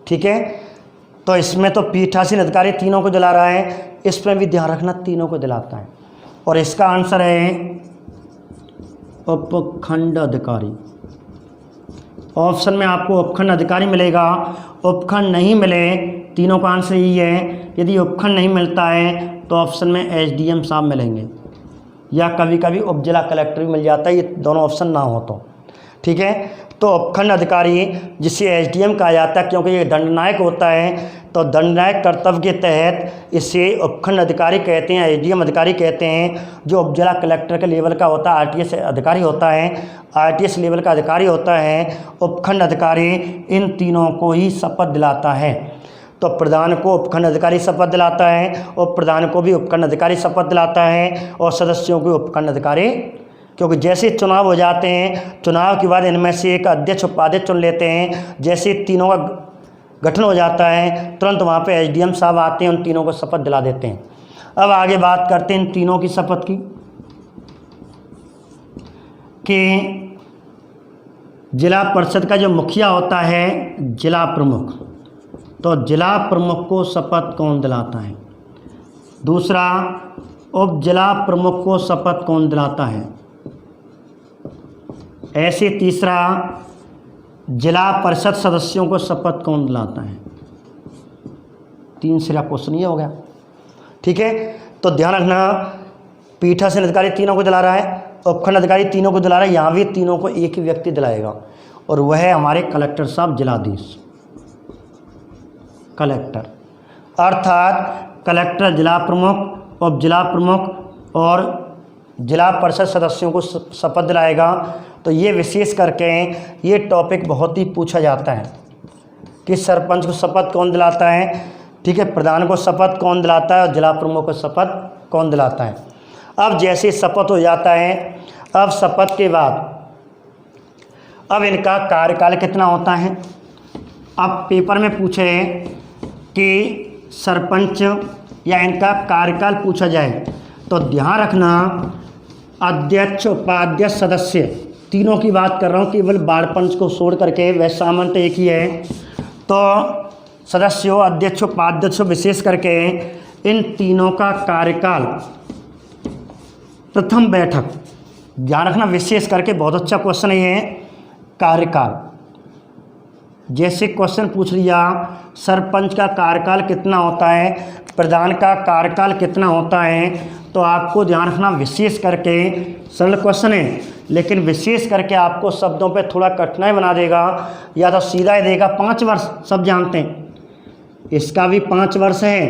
Speaker 1: ठीक है, तो इसमें तो पीठासीन अधिकारी तीनों को दिला रहा है, इसमें भी ध्यान रखना तीनों को दिलाता है, और इसका आंसर है उपखंड अधिकारी। ऑप्शन में आपको उपखंड अधिकारी मिलेगा, उपखंड नहीं मिले, तीनों का आंसर यही है। यदि उपखंड नहीं मिलता है तो ऑप्शन में एसडीएम साहब मिलेंगे, या कभी कभी उप जिला कलेक्टर भी मिल जाता है, ये दोनों ऑप्शन ना हो तो। ठीक है, तो उपखंड अधिकारी जिसे एसडीएम कहा जाता है, क्योंकि ये दंडनायक होता है, तो दंडनायक कर्तव्य के तहत इसे उपखंड अधिकारी कहते हैं, एसडीएम अधिकारी कहते हैं। जो उप जिला कलेक्टर के लेवल का होता है, आरटीएस अधिकारी होता है, आरटीएस लेवल का अधिकारी होता है। उपखंड अधिकारी इन तीनों को ही शपथ दिलाता है। तो प्रधान को उपखंड अधिकारी शपथ दिलाता है, उप प्रधान को भी उपखंड अधिकारी शपथ दिलाता है, और सदस्यों को उपखंड अधिकारी। क्योंकि जैसे चुनाव हो जाते हैं, चुनाव के बाद इनमें से एक अध्यक्ष, उपाध्यक्ष चुन लेते हैं, जैसे तीनों का गठन हो जाता है, तुरंत वहाँ पे एसडीएम साहब आते हैं, उन तीनों को शपथ दिला देते हैं। अब आगे बात करते हैं इन तीनों की शपथ की, कि जिला परिषद का जो मुखिया होता है जिला प्रमुख, तो जिला प्रमुख को शपथ कौन दिलाता है। दूसरा, उप जिला प्रमुख को शपथ कौन दिलाता है। ऐसे तीसरा, जिला परिषद सदस्यों को शपथ कौन दिलाता है। 3 सिरा क्वेश्चन ये हो गया। ठीक है, तो ध्यान रखना, पीठासीन अधिकारी तीनों को दिला रहा है, उपखंड अधिकारी तीनों को दिला रहा है, यहाँ भी तीनों को एक ही व्यक्ति दिलाएगा, और वह है हमारे कलेक्टर साहब, जिलाधीश कलेक्टर। अर्थात कलेक्टर जिला प्रमुख, उप जिला प्रमुख और जिला परिषद सदस्यों को शपथ दिलाएगा। तो ये विशेष करके ये टॉपिक बहुत ही पूछा जाता है कि सरपंच को शपथ कौन दिलाता है, ठीक है, प्रधान को शपथ कौन दिलाता है और जिला प्रमुख को शपथ कौन दिलाता है। अब जैसे शपथ हो जाता है, अब शपथ के बाद अब इनका कार्यकाल कितना होता है। अब पेपर में पूछे कि सरपंच या इनका कार्यकाल पूछा जाए तो ध्यान रखना, अध्यक्ष, उपाध्यक्ष, सदस्य तीनों की बात कर रहा हूँ, केवल वार्ड पंच को छोड़ करके, वैसे सामान्य एक ही है। तो सदस्यों, अध्यक्षों, उपाध्यक्षों, विशेष करके इन तीनों का कार्यकाल, प्रथम बैठक, ध्यान रखना विशेष करके, बहुत अच्छा क्वेश्चन है ये, कार्यकाल। जैसे क्वेश्चन पूछ लिया सरपंच का कार्यकाल कितना होता है, प्रधान का कार्यकाल कितना होता है, तो आपको ध्यान रखना विशेष करके, सरल क्वेश्चन है लेकिन विशेष करके आपको शब्दों पे थोड़ा कठिनाई बना देगा, या तो सीधा ही देगा 5 वर्ष, सब जानते हैं, इसका भी 5 वर्ष है,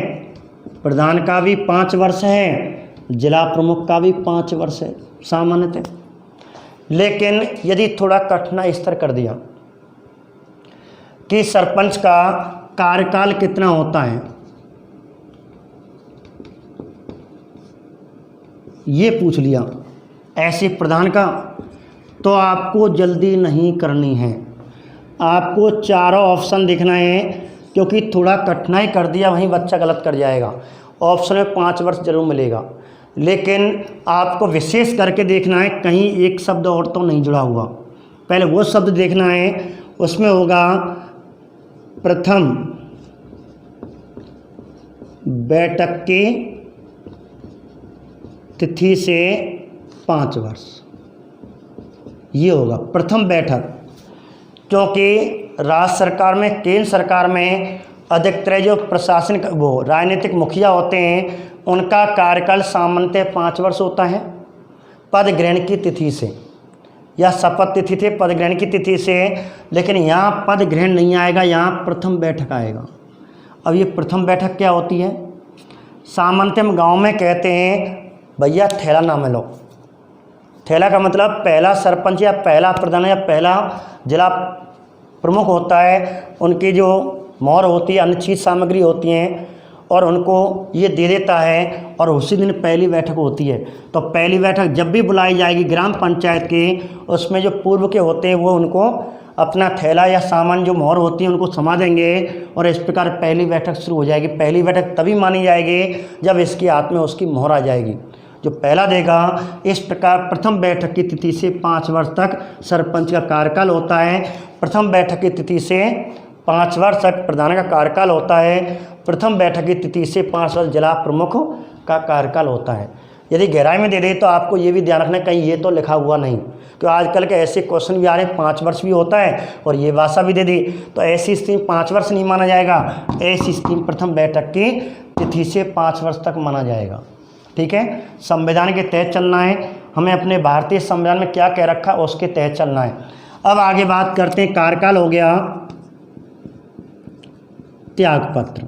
Speaker 1: प्रधान का भी 5 वर्ष है, जिला प्रमुख का भी 5 वर्ष है सामान्यतः। लेकिन यदि थोड़ा कठिनाई स्तर कर दिया कि सरपंच का कार्यकाल कितना होता है, ये पूछ लिया, ऐसे प्रधान का, तो आपको जल्दी नहीं करनी है, आपको चारों ऑप्शन देखना है, क्योंकि थोड़ा कठिनाई कर दिया वहीं बच्चा गलत कर जाएगा। ऑप्शन में 5 वर्ष जरूर मिलेगा, लेकिन आपको विशेष करके देखना है कहीं एक शब्द और तो नहीं जुड़ा हुआ। पहले वो शब्द देखना है, उसमें होगा प्रथम बैठक की तिथि से 5 वर्ष, ये होगा प्रथम बैठक। क्योंकि राज्य सरकार में, केंद्र सरकार में अधिकतर जो प्रशासनिक, वो राजनीतिक मुखिया होते हैं, उनका कार्यकाल सामान्यतः 5 वर्ष होता है, पद ग्रहण की तिथि से, या शपथ तिथि थे पद ग्रहण की तिथि से। लेकिन यहाँ पद ग्रहण नहीं आएगा, यहाँ प्रथम बैठक आएगा। अब ये प्रथम बैठक क्या होती है, सामान्यतः हम गाँव में कहते हैं भैया थैला नाम लो। थैला का मतलब पहला सरपंच या पहला प्रधान या पहला जिला प्रमुख होता है, उनकी जो मोहर होती है, अन्य चीज सामग्री होती हैं, और उनको ये दे देता है, और उसी दिन पहली बैठक होती है। तो पहली बैठक जब भी बुलाई जाएगी ग्राम पंचायत की, उसमें जो पूर्व के होते हैं वो उनको अपना थैला या सामान जो मोहर होती है उनको समा देंगे, और इस प्रकार पहली बैठक शुरू हो जाएगी। पहली बैठक तभी मानी जाएगी जब इसके हाथ में उसकी मोहर आ जाएगी, जो पहला देगा। इस प्रकार प्रथम बैठक की तिथि से 5 वर्ष तक सरपंच का कार्यकाल होता है। प्रथम बैठक की तिथि से 5 वर्ष तक प्रधान का कार्यकाल होता है। प्रथम बैठक की तिथि से 5 वर्ष जिला प्रमुख का कार्यकाल होता है। यदि गहराई में दे दे तो आपको ये भी ध्यान रखना है कहीं ये तो लिखा हुआ नहीं, क्योंकि आजकल के ऐसे क्वेश्चन भी आ रहे हैं 5 वर्ष भी होता है और ये भाषा भी दे दी, तो ऐसी स्थिति 5 वर्ष नहीं माना जाएगा। ऐसी स्थिति प्रथम बैठक की तिथि से 5 वर्ष तक माना जाएगा। ठीक है, संविधान के तहत चलना है, हमें अपने भारतीय संविधान में क्या कह रखा उसके तहत चलना है। अब आगे बात करते हैं, कार्यकाल हो गया, त्यागपत्र।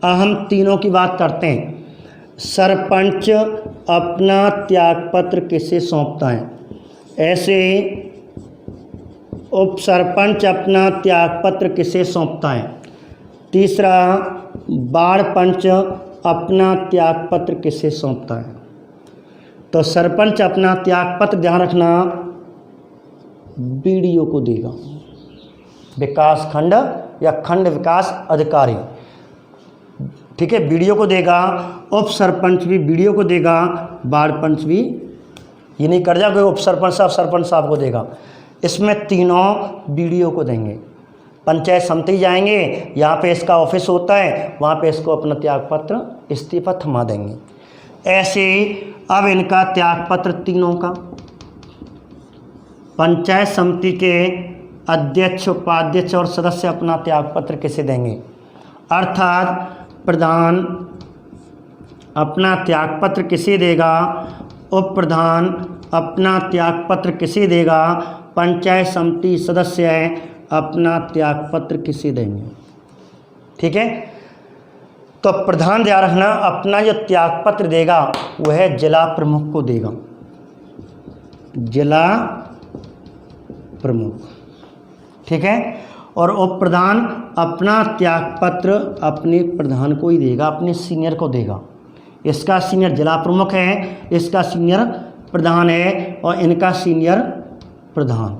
Speaker 1: अब हम तीनों की बात करते हैं। सरपंच अपना त्यागपत्र किसे सौंपता है? ऐसे उप सरपंच अपना त्यागपत्र किसे सौंपता है? तीसरा, वार्ड पंच अपना त्यागपत्र किसे सौंपता है? तो सरपंच अपना त्यागपत्र, ध्यान रखना, बीडीओ को देगा, विकास खंड या खंड विकास अधिकारी। ठीक है, बीडीओ को देगा, उप सरपंच भी बीडीओ को देगा, वार्ड पंच भी, ये नहीं कर जाएगा उप सरपंच साहब सरपंच साहब को देगा। इसमें तीनों बीडीओ को देंगे। पंचायत समिति जाएंगे, यहाँ पे इसका ऑफिस होता है, वहाँ पे इसको अपना त्यागपत्र इस्तीफा थमा देंगे। ऐसे अब इनका त्यागपत्र तीनों का, पंचायत समिति के अध्यक्ष, उपाध्यक्ष और सदस्य अपना त्यागपत्र किसे देंगे? अर्थात प्रधान अपना त्यागपत्र किसे देगा, उप प्रधान अपना त्यागपत्र किसे देगा, पंचायत समिति सदस्य अपना त्यागपत्र किसे देंगे। ठीक है, तो प्रधान ध्यान रखना, अपना जो त्यागपत्र देगा वह जिला प्रमुख को देगा, जिला प्रमुख। ठीक है, और उप प्रधान अपना त्यागपत्र अपने प्रधान को ही देगा, अपने सीनियर को देगा। इसका सीनियर जिला प्रमुख है, इसका सीनियर प्रधान है और इनका सीनियर प्रधान।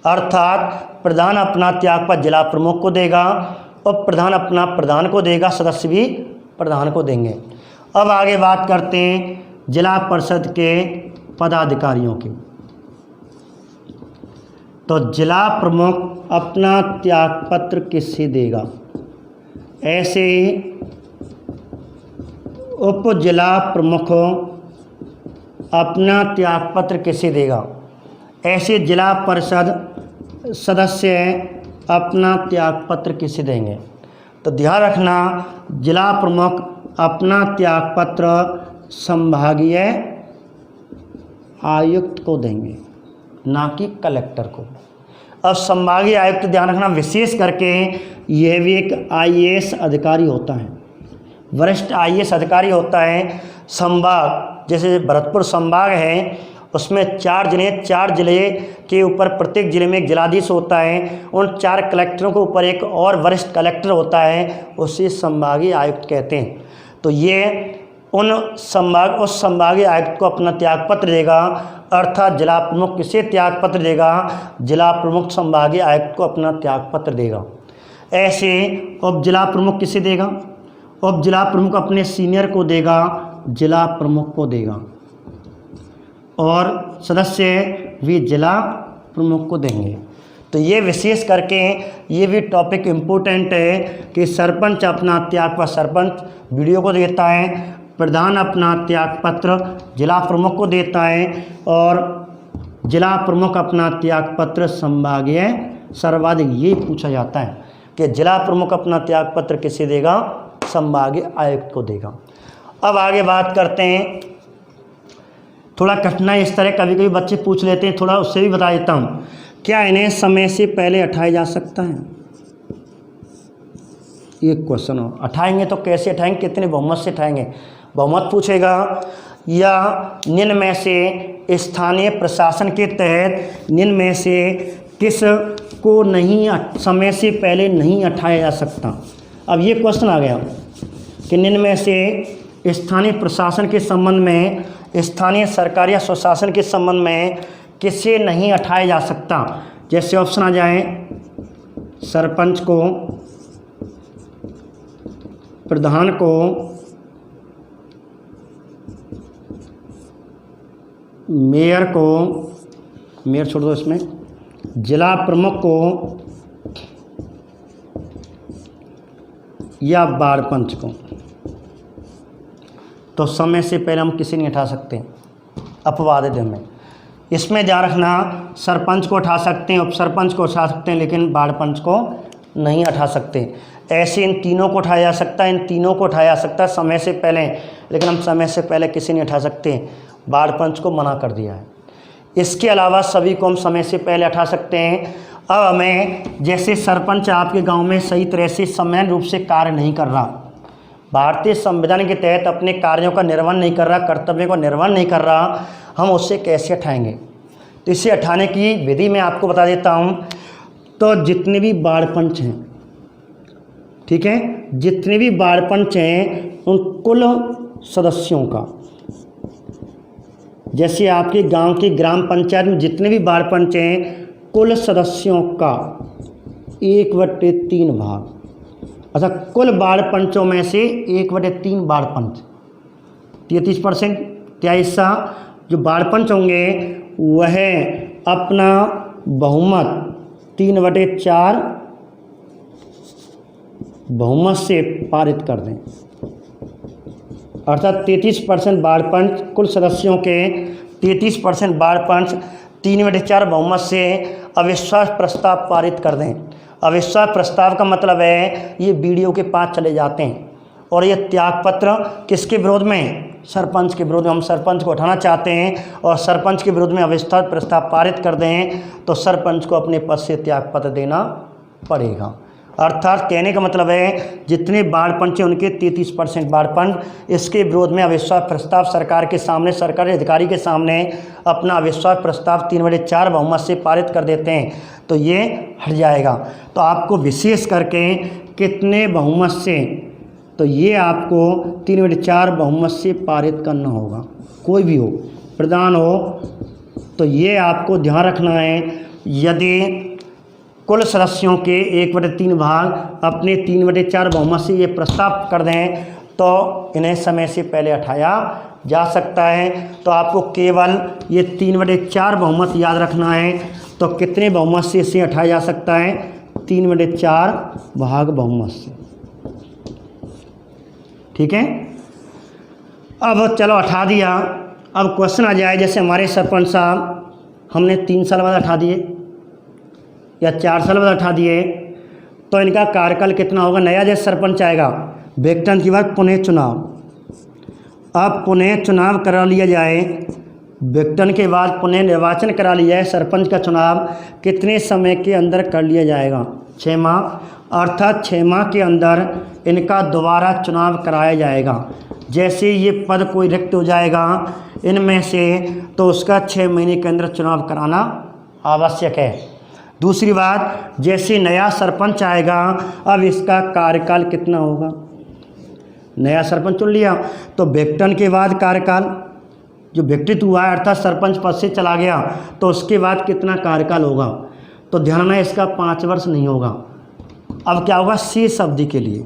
Speaker 1: अर्थात प्रधान अपना त्यागपत्र जिला प्रमुख को देगा, उप प्रधान अपना प्रधान को देगा, सदस्य भी प्रधान को देंगे। अब आगे बात करते हैं जिला परिषद के पदाधिकारियों की। तो जिला प्रमुख अपना त्यागपत्र किससे देगा? ऐसे उप जिला प्रमुख अपना त्यागपत्र किसे देगा? ऐसे जिला परिषद सदस्य अपना त्यागपत्र किसे देंगे? तो ध्यान रखना, जिला प्रमुख अपना त्यागपत्र संभागीय आयुक्त को देंगे, ना कि कलेक्टर को। अब संभागीय आयुक्त ध्यान रखना, विशेष करके यह भी एक आईएएस अधिकारी होता है, वरिष्ठ आईएएस अधिकारी होता है। संभाग, जैसे भरतपुर संभाग है, उसमें 4 जिले के ऊपर प्रत्येक जिले में एक जिलाधीश होता है। उन 4 कलेक्टरों के ऊपर एक और वरिष्ठ कलेक्टर होता है, उसे संभागीय आयुक्त कहते हैं। तो ये उस संभागीय आयुक्त को अपना त्यागपत्र देगा। अर्थात जिला प्रमुख किसे त्यागपत्र देगा? जिला प्रमुख संभागीय आयुक्त को अपना त्यागपत्र देगा। ऐसे उप जिला प्रमुख किसे देगा? उप जिला प्रमुख अपने सीनियर को देगा, जिला प्रमुख को देगा, और सदस्य भी जिला प्रमुख को देंगे। तो ये विशेष करके ये भी टॉपिक इम्पोर्टेंट है कि सरपंच अपना त्यागपत्र सरपंच वीडियो को देता है, प्रधान अपना त्यागपत्र जिला प्रमुख को देता है, और जिला प्रमुख अपना त्यागपत्र संभागीय सर्वाधिक, ये पूछा जाता है कि जिला प्रमुख अपना त्यागपत्र किसे देगा? संभागीय आयुक्त को देगा। अब आगे बात करते हैं, थोड़ा कठिनाई इस तरह कभी कभी बच्चे पूछ लेते हैं, थोड़ा उससे भी बता देता हूँ। क्या इन्हें समय से पहले हटाया जा सकता है? एक क्वेश्चन हो, हटाएंगे तो कैसे हटाएंगे, कितने बहुमत से हटाएंगे? बहुमत पूछेगा। या निम्न में से स्थानीय प्रशासन के तहत निम्न में से किस को नहीं समय से पहले नहीं हटाया जा सकता? अब ये क्वेश्चन आ गया कि निम्न में से स्थानीय प्रशासन के संबंध में, स्थानीय सरकार या स्वशासन के संबंध में किसे नहीं हटाया जा सकता? जैसे ऑप्शन आ जाए, सरपंच को, प्रधान को, मेयर को, मेयर छोड़ दो इसमें, जिला प्रमुख को, या वार्ड पंच को। तो समय से पहले हम किसी नहीं हटा सकते अपवादित में। इसमें ध्यान रखना, सरपंच को हटा सकते हैं, उप सरपंच को हटा सकते हैं, लेकिन वार्ड पंच को नहीं हटा सकते। ऐसे इन तीनों को उठाया जा सकता है, इन तीनों को उठाया जा सकता है समय से पहले, लेकिन हम समय से पहले किसी नहीं हटा सकते, वार्ड पंच को मना कर दिया है। इसके अलावा सभी को हम समय से पहले हटा सकते हैं। अब हमें, जैसे सरपंच आपके गांव में सही तरह से समान रूप से कार्य नहीं कर रहा, भारतीय संविधान के तहत अपने कार्यों का निर्वहन नहीं कर रहा, कर्तव्यों का निर्वहन नहीं कर रहा, हम उससे कैसे हटाएंगे? तो इसे हटाने की विधि मैं आपको बता देता हूँ। तो जितने भी वार्ड पंच हैं, ठीक है, जितने भी वार्ड पंच हैं उन कुल सदस्यों का, जैसे आपके गांव की ग्राम पंचायत में जितने भी वार्ड पंच हैं, कुल सदस्यों का 1/3 भाग, अच्छा कुल वार्ड पंचों में से 1/3 वार्ड पंच, 33%, 23 जो वार्ड पंच होंगे वह अपना बहुमत 3/4 बहुमत से पारित कर दें। अर्थात 33% वार्ड पंच, कुल सदस्यों के 33% वार्ड पंच 3/4 बहुमत से अविश्वास प्रस्ताव पारित कर दें। अविश्वास प्रस्ताव का मतलब है ये वीडियो के पास चले जाते हैं, और ये त्यागपत्र किसके विरोध में? सरपंच के विरोध में। हम सरपंच को हटाना चाहते हैं और सरपंच के विरोध में अविश्वास प्रस्ताव पारित कर दें, तो सरपंच को अपने पद से त्यागपत्र देना पड़ेगा। अर्थात कहने का मतलब है जितने बाढ़ पंच हैं उनके 33% बाढ़ पंच इसके विरोध में अविश्वास प्रस्ताव सरकार के सामने, सरकारी अधिकारी के सामने अपना अविश्वास प्रस्ताव 3/4 बहुमत से पारित कर देते हैं तो ये हट जाएगा। तो आपको विशेष करके कितने बहुमत से, तो ये आपको 3/4 बहुमत से पारित करना होगा, कोई भी हो, प्रधान हो, तो ये आपको ध्यान रखना है। यदि कुल सदस्यों के 1/3 भाग अपने 3/4 बहुमत से ये प्रस्ताव कर दें तो इन्हें समय से पहले हटाया जा सकता है। तो आपको केवल ये 3/4 बहुमत याद रखना है। तो कितने बहुमत से इसे हटाया जा सकता है? 3/4 भाग बहुमत से। ठीक है, अब चलो हटा दिया। अब क्वेश्चन आ जाए, जैसे हमारे सरपंच साहब हमने 3 साल बाद हटा दिए या 4 साल बाद हटा दिए, तो इनका कार्यकाल कितना होगा? नया जैसे सरपंच आएगा, विघटन के बाद पुनः चुनाव। अब पुनः चुनाव करा लिया जाए, विघटन के बाद पुनः निर्वाचन करा लिया जाए, सरपंच का चुनाव कितने समय के अंदर कर लिया जाएगा? 6 माह। अर्थात 6 माह के अंदर इनका दोबारा चुनाव कराया जाएगा। जैसे ये पद कोई रिक्त हो जाएगा इनमें से, तो उसका 6 महीने के अंदर चुनाव कराना आवश्यक है। दूसरी बात, जैसे नया सरपंच आएगा, अब इसका कार्यकाल कितना होगा? नया सरपंच चुन लिया तो विघटन के बाद कार्यकाल जो विघटित हुआ है अर्थात सरपंच पद से चला गया, तो उसके बाद कितना कार्यकाल होगा? तो ध्यान रखना, इसका 5 वर्ष नहीं होगा। अब क्या होगा? शेष अवधि के लिए,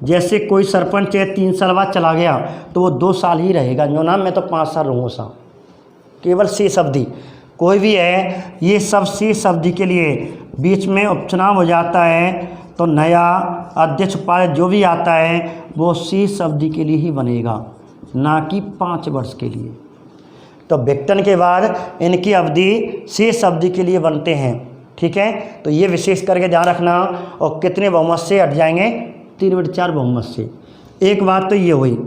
Speaker 1: जैसे कोई सरपंच है 3 साल बाद चला गया तो वो 2 साल ही रहेगा, जो ना मैं तो 5 साल रहूँगा साहब, केवल शेष अवधि। कोई भी है, ये सब शेष अवधि के लिए। बीच में उपचुनाव हो जाता है तो नया अध्यक्ष उपाध्यक्ष जो भी आता है वो शेष अवधि के लिए ही बनेगा, ना कि 5 वर्ष के लिए। तो विघटन के बाद इनकी अवधि शेष अवधि के लिए बनते हैं। ठीक है, तो ये विशेष करके ध्यान रखना। और कितने बहुमत से हट जाएंगे? 3/4 बहुमत से। एक बात तो ये हुई।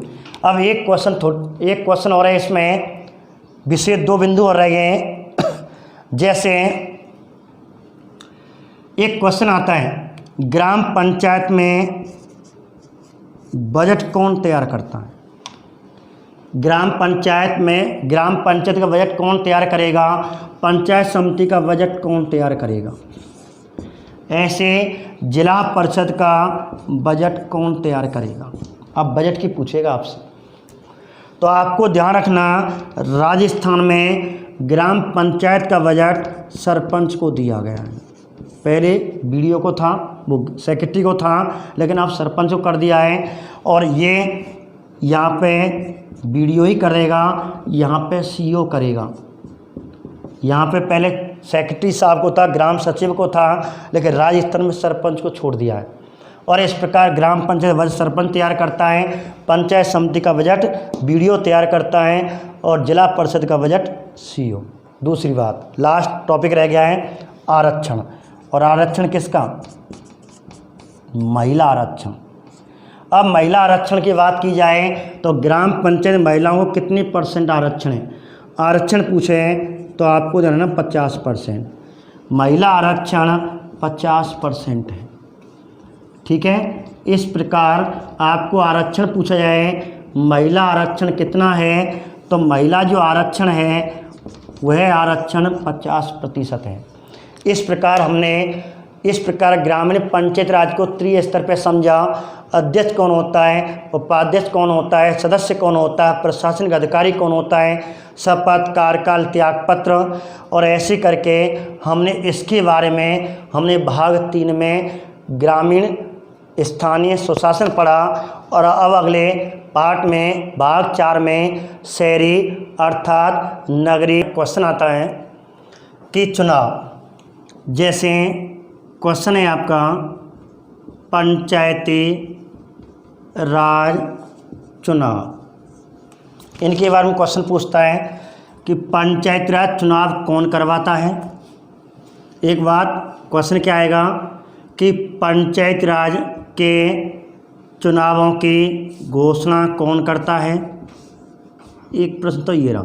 Speaker 1: अब एक क्वेश्चन और है, इसमें विशेष 2 बिंदु और रह गए हैं। जैसे एक क्वेश्चन आता है, ग्राम पंचायत में बजट कौन तैयार करता है? ग्राम पंचायत का बजट कौन तैयार करेगा? पंचायत समिति का बजट कौन तैयार करेगा? ऐसे जिला परिषद का बजट कौन तैयार करेगा? अब बजट की पूछेगा आपसे, तो आपको ध्यान रखना, राजस्थान में ग्राम पंचायत का बजट सरपंच को दिया गया है। पहले बीडीओ को था, वो सेक्रेटरी को था, लेकिन अब सरपंच को कर दिया है। और ये यहाँ पे बीडीओ ही करेगा, यहाँ पे सीईओ करेगा। यहाँ पे पहले सेक्रेटरी साहब को था, ग्राम सचिव को था, लेकिन राजस्थान में सरपंच को छोड़ दिया है। और इस प्रकार ग्राम पंचायत बजट सरपंच तैयार करता है, पंचायत समिति का बजट बीडीओ तैयार करता है और जिला परिषद का बजट सीईओ। दूसरी बात, लास्ट टॉपिक रह गया है आरक्षण। और आरक्षण किसका? महिला आरक्षण। अब महिला आरक्षण की बात की जाए तो ग्राम पंचायत महिलाओं को कितने % आरक्षण है? आरक्षण पूछे तो आपको जानना 50%। महिला आरक्षण 50% है। ठीक है, इस प्रकार आपको आरक्षण पूछा जाए महिला आरक्षण कितना है, तो महिला जो आरक्षण है वह आरक्षण 50% है। इस प्रकार ग्रामीण पंचायत राज को त्रिस्तर पर समझा। अध्यक्ष कौन होता है, उपाध्यक्ष कौन होता है, सदस्य कौन होता है, प्रशासनिक अधिकारी कौन होता है, शपथ, कार्यकाल, त्यागपत्र, और ऐसे करके हमने इसके बारे में हमने भाग 3 में ग्रामीण स्थानीय सुशासन पढ़ा। और अब अगले पार्ट में भाग 4 में शहरी अर्थात नगरीय क्वेश्चन आता है कि चुनाव। जैसे क्वेश्चन है आपका पंचायती राज चुनाव, इनके बारे में क्वेश्चन पूछता है कि पंचायती राज चुनाव कौन करवाता है। एक बात क्वेश्चन क्या आएगा कि पंचायत राज के चुनावों की घोषणा कौन करता है। एक प्रश्न तो ये रहा।